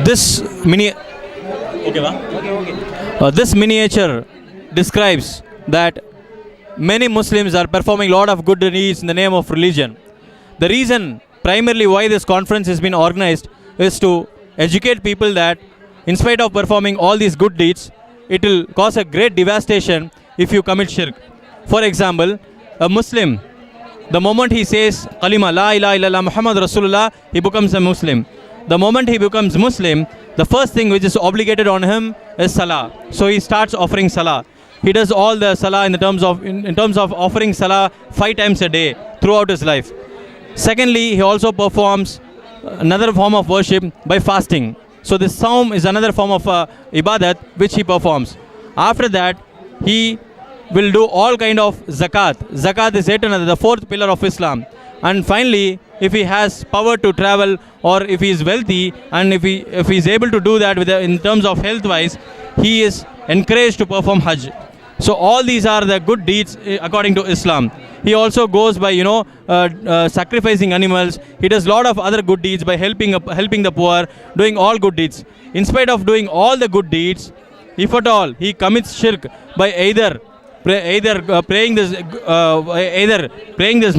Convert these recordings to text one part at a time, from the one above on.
This mini okay, this miniature describes that many Muslims are performing a lot of good deeds in the name of religion. The reason primarily why this conference has been organized is to educate people that in spite of performing all these good deeds, it will cause a great devastation if you commit shirk. For example, a Muslim, the moment he says Kalima, La ilaha illallah Muhammad Rasulullah, he becomes a Muslim. The moment he becomes Muslim, the first thing which is obligated on him is Salah. So he starts offering Salah. He does all the Salah in terms of offering Salah 5 times a day throughout his life. Secondly, he also performs another form of worship by fasting. So this Saum is another form of ibadat which he performs. After that, he will do all kind of zakat. Zakat is yet another, the 4th pillar of Islam. And finally, if he has power to travel, or if he is wealthy, and if he is able to do that in terms of health wise, he is encouraged to perform Hajj. So all these are the good deeds according to Islam. He also goes by sacrificing animals. He does a lot of other good deeds by helping the poor, doing all good deeds. In spite of doing all the good deeds, if at all he commits shirk by either praying this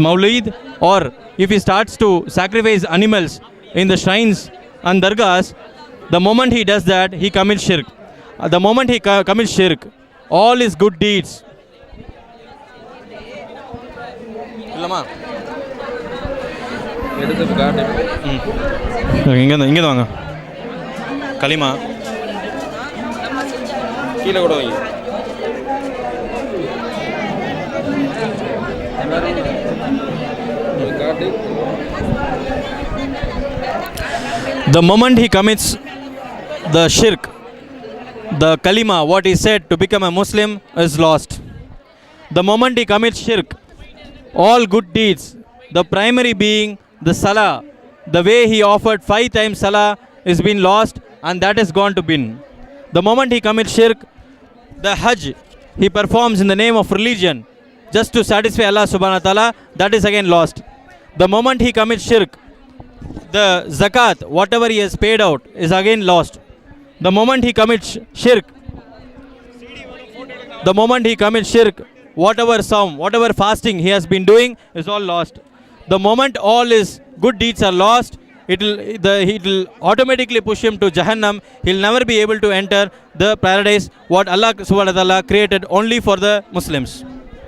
Mawlid, or if he starts to sacrifice animals in the shrines and dargahs, the moment he does that, he commits shirk. The moment he commits shirk, all his good deeds. இங்கே வாங்க களிமா கீழே கூட வைங்க. The moment he commits the shirk, the kalima, what he said to become a Muslim, is lost. The moment he commits shirk, all good deeds, the primary being the salah, the way he offered 5 times salah, is been lost, and that is gone to bin. The moment he commits shirk, the hajj he performs in the name of religion just to satisfy Allah subhanahu wa ta'ala, that is again lost. The moment he commits shirk, the zakat, whatever he has paid out, is again lost. The moment he commits shirk, whatever saum, whatever fasting he has been doing is all lost. The moment all his good deeds are lost, it will automatically push him to Jahannam. He'll never be able to enter the paradise what Allah subhanahu wa ta'ala created only for the Muslims.